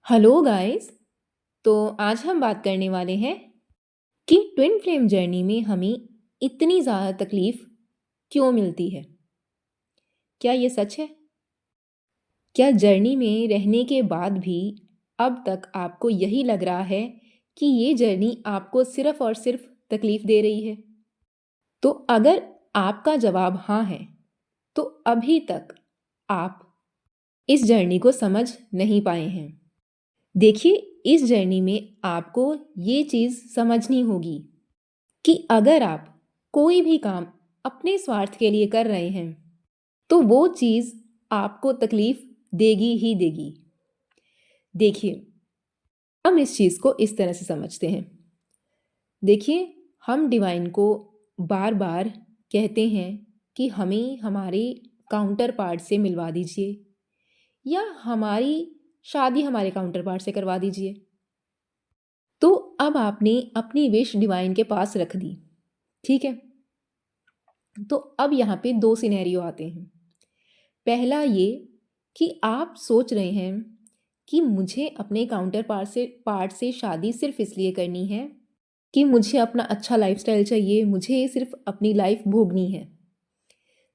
Hello guys. तो आज हम बात करने वाले हैं कि ट्विन फ्लेम जर्नी में हमें इतनी ज़्यादा तकलीफ़ क्यों मिलती है। क्या ये सच है? क्या जर्नी में रहने के बाद भी अब तक आपको यही लग रहा है कि ये जर्नी आपको सिर्फ़ और सिर्फ़ तकलीफ़ दे रही है? तो अगर आपका जवाब हाँ है, तो अभी तक आप इस जर्नी को समझ नहीं पाए हैं। देखिए, इस जर्नी में आपको ये चीज़ समझनी होगी कि अगर आप कोई भी काम अपने स्वार्थ के लिए कर रहे हैं, तो वो चीज़ आपको तकलीफ़ देगी ही देगी। देखिए, हम इस चीज़ को इस तरह से समझते हैं। देखिए, हम डिवाइन को बार-बार कहते हैं कि हमें हमारे काउंटर पार्ट से मिलवा दीजिए या हमारी शादी हमारे काउंटर पार्ट से करवा दीजिए। तो अब आपने अपनी विश डिवाइन के पास रख दी, ठीक है? तो अब यहाँ पे 2 सिनेरियो आते हैं। पहला ये कि आप सोच रहे हैं कि मुझे अपने काउंटर पार्ट से शादी सिर्फ़ इसलिए करनी है कि मुझे अपना अच्छा लाइफ़स्टाइल चाहिए, मुझे सिर्फ़ अपनी लाइफ़ भोगनी है।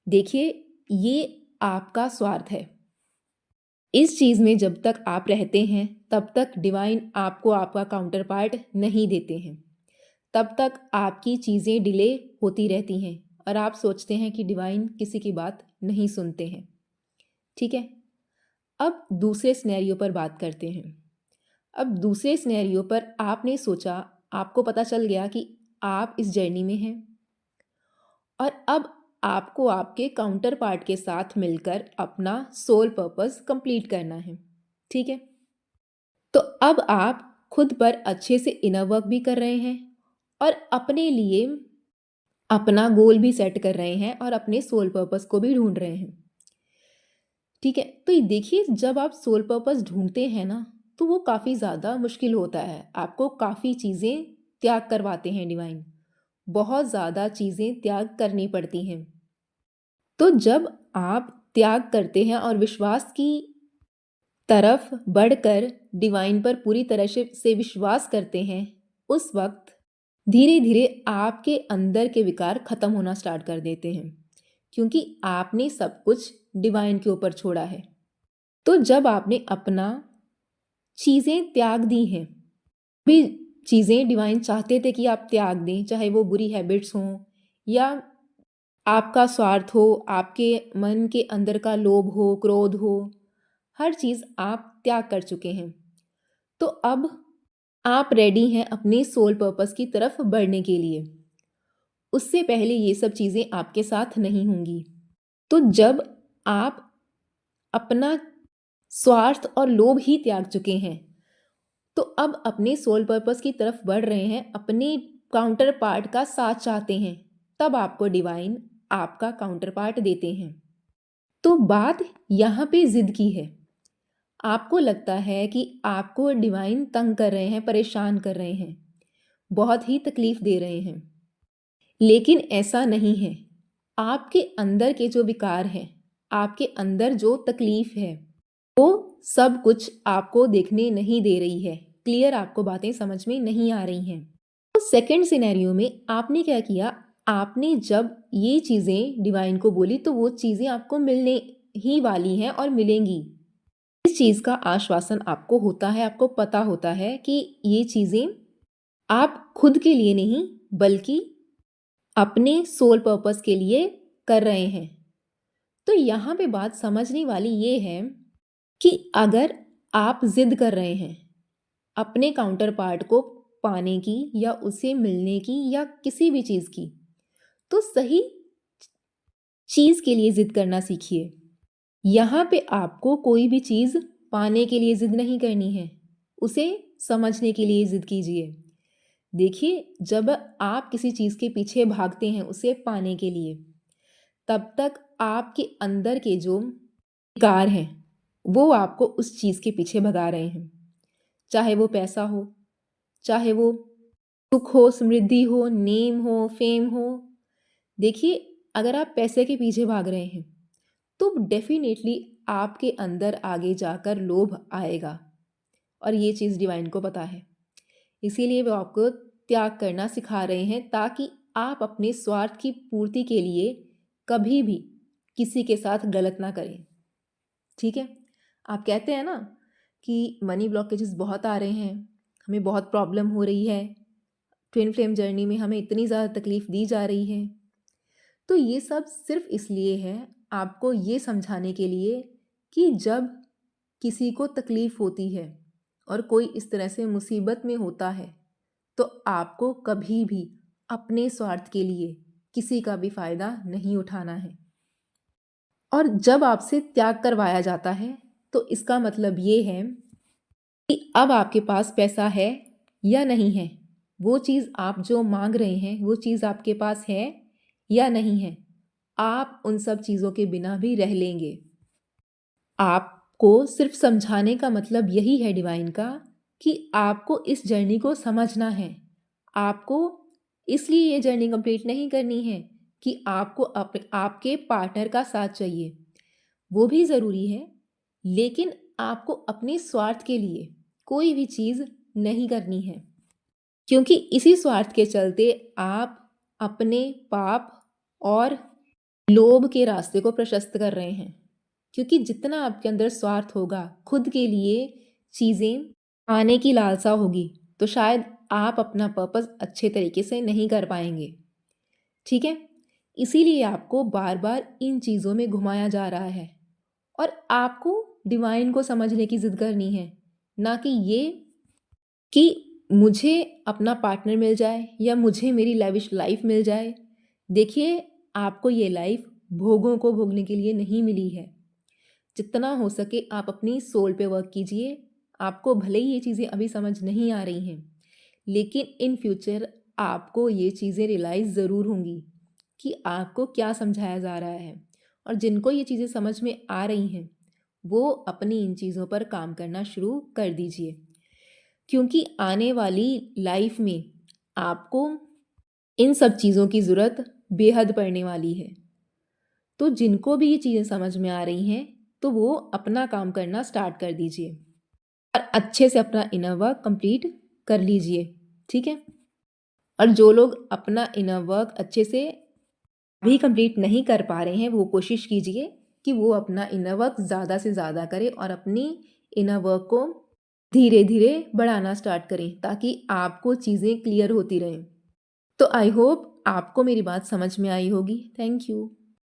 देखिए, ये आपका स्वार्थ है। इस चीज़ में जब तक आप रहते हैं, तब तक डिवाइन आपको आपका काउंटर पार्ट नहीं देते हैं। तब तक आपकी चीज़ें डिले होती रहती हैं और आप सोचते हैं कि डिवाइन किसी की बात नहीं सुनते हैं। ठीक है? अब दूसरे सिनेरियो पर बात करते हैं। अब दूसरे सिनेरियो पर आपने सोचा, आपको पता चल गया कि आप इस जर्नी में हैं और अब आपको आपके काउंटर पार्ट के साथ मिलकर अपना सोल पर्पस कंप्लीट करना है। ठीक है? तो अब आप खुद पर अच्छे से इनर वर्क भी कर रहे हैं और अपने लिए अपना गोल भी सेट कर रहे हैं और अपने सोल पर्पस को भी ढूंढ रहे हैं। ठीक है, तो ये देखिए, जब आप सोल पर्पस ढूंढते हैं ना, तो वो काफ़ी ज़्यादा मुश्किल होता है। आपको काफ़ी चीज़ें त्याग करवाते हैं डिवाइन, बहुत ज़्यादा चीज़ें त्याग करनी पड़ती हैं। तो जब आप त्याग करते हैं और विश्वास की तरफ बढ़कर डिवाइन पर पूरी तरह से विश्वास करते हैं, उस वक्त धीरे धीरे आपके अंदर के विकार खत्म होना स्टार्ट कर देते हैं, क्योंकि आपने सब कुछ डिवाइन के ऊपर छोड़ा है। तो जब आपने अपना चीज़ें त्याग दी हैं, भी चीज़ें डिवाइन चाहते थे कि आप त्याग दें, चाहे वो बुरी हैबिट्स हों या आपका स्वार्थ हो, आपके मन के अंदर का लोभ हो, क्रोध हो, हर चीज़ आप त्याग कर चुके हैं। तो अब आप रेडी हैं अपने सोल पर्पस की तरफ बढ़ने के लिए। उससे पहले ये सब चीज़ें आपके साथ नहीं होंगी। तो जब आप अपना स्वार्थ और लोभ ही त्याग चुके हैं, तो अब अपने सोल पर्पस की तरफ बढ़ रहे हैं, अपने काउंटर पार्ट का साथ चाहते हैं, तब आपको डिवाइन आपका काउंटर पार्ट देते हैं। तो बात यहाँ पे ज़िद की है। आपको लगता है कि आपको डिवाइन तंग कर रहे हैं, परेशान कर रहे हैं, बहुत ही तकलीफ दे रहे हैं। लेकिन ऐसा नहीं है। आपके अंदर के जो विकार हैं, आपके अंदर जो तकलीफ है, वो सब कुछ आपको देखने नहीं दे रही है। क्लियर आपको बातें समझ में नहीं आ रही हैं। तो सेकंड सिनेरियो में आपने क्या किया? आपने जब ये चीज़ें डिवाइन को बोली, तो वो चीज़ें आपको मिलने ही वाली हैं और मिलेंगी। इस चीज़ का आश्वासन आपको होता है, आपको पता होता है कि ये चीज़ें आप खुद के लिए नहीं, बल्कि अपने सोल पर्पस के लिए कर रहे हैं। तो यहाँ पे बात समझने वाली ये है कि अगर आप ज़िद कर रहे हैं अपने काउंटर पार्ट को पाने की या उसे मिलने की या किसी भी चीज़ की, तो सही चीज़ के लिए ज़िद करना सीखिए। यहाँ पे आपको कोई भी चीज़ पाने के लिए ज़िद नहीं करनी है, उसे समझने के लिए ज़िद कीजिए। देखिए, जब आप किसी चीज़ के पीछे भागते हैं उसे पाने के लिए, तब तक आपके अंदर के जो विकार हैं, वो आपको उस चीज़ के पीछे भगा रहे हैं। चाहे वो पैसा हो, चाहे वो सुख हो, समृद्धि हो, नेम हो, फेम हो। देखिए, अगर आप पैसे के पीछे भाग रहे हैं, तो डेफ़िनेटली आपके अंदर आगे जाकर लोभ आएगा। और ये चीज़ डिवाइन को पता है। इसीलिए वो आपको त्याग करना सिखा रहे हैं ताकि आप अपने स्वार्थ की पूर्ति के लिए कभी भी किसी के साथ गलत ना करें। ठीक है? आप कहते हैं ना कि मनी ब्लॉकेजेस बहुत आ रहे हैं, हमें बहुत प्रॉब्लम हो रही है, ट्विन फ्लेम जर्नी में हमें इतनी ज़्यादा तकलीफ़ दी जा रही है। तो ये सब सिर्फ़ इसलिए है आपको ये समझाने के लिए कि जब किसी को तकलीफ़ होती है और कोई इस तरह से मुसीबत में होता है, तो आपको कभी भी अपने स्वार्थ के लिए किसी का भी फ़ायदा नहीं उठाना है। और जब आपसे त्याग करवाया जाता है, तो इसका मतलब ये है कि अब आपके पास पैसा है या नहीं है, वो चीज़ आप जो मांग रहे हैं, वो चीज़ आपके पास है या नहीं है, आप उन सब चीज़ों के बिना भी रह लेंगे। आपको सिर्फ समझाने का मतलब यही है डिवाइन का कि आपको इस जर्नी को समझना है। आपको इसलिए ये जर्नी कंप्लीट नहीं करनी है कि आपको आपके पार्टनर का साथ चाहिए, वो भी ज़रूरी है, लेकिन आपको अपने स्वार्थ के लिए कोई भी चीज़ नहीं करनी है, क्योंकि इसी स्वार्थ के चलते आप अपने पाप और लोभ के रास्ते को प्रशस्त कर रहे हैं। क्योंकि जितना आपके अंदर स्वार्थ होगा, खुद के लिए चीज़ें पाने की लालसा होगी, तो शायद आप अपना पर्पस अच्छे तरीके से नहीं कर पाएंगे। ठीक है? इसीलिए आपको बार बार इन चीज़ों में घुमाया जा रहा है और आपको डिवाइन को समझने की ज़िद करनी है, ना कि ये कि मुझे अपना पार्टनर मिल जाए या मुझे मेरी लैविश लाइफ मिल जाए। देखिए, आपको ये लाइफ भोगों को भोगने के लिए नहीं मिली है। जितना हो सके आप अपनी सोल पे वर्क कीजिए। आपको भले ही ये चीज़ें अभी समझ नहीं आ रही हैं, लेकिन इन फ्यूचर आपको ये चीज़ें रियलाइज़ ज़रूर होंगी कि आपको क्या समझाया जा रहा है। और जिनको ये चीज़ें समझ में आ रही हैं, वो अपनी इन चीज़ों पर काम करना शुरू कर दीजिए, क्योंकि आने वाली लाइफ में आपको इन सब चीज़ों की ज़रूरत बेहद पड़ने वाली है। तो जिनको भी ये चीज़ें समझ में आ रही हैं, तो वो अपना काम करना स्टार्ट कर दीजिए और अच्छे से अपना इनर वर्क कंप्लीट कर लीजिए। ठीक है? और जो लोग अपना इनर वर्क अच्छे से भी कंप्लीट नहीं कर पा रहे हैं, वो कोशिश कीजिए कि वो अपना इनर वर्क ज़्यादा से ज़्यादा करें और अपनी इनर वर्क को धीरे धीरे बढ़ाना स्टार्ट करें, ताकि आपको चीज़ें क्लियर होती रहें। तो आई होप आपको मेरी बात समझ में आई होगी। Thank you.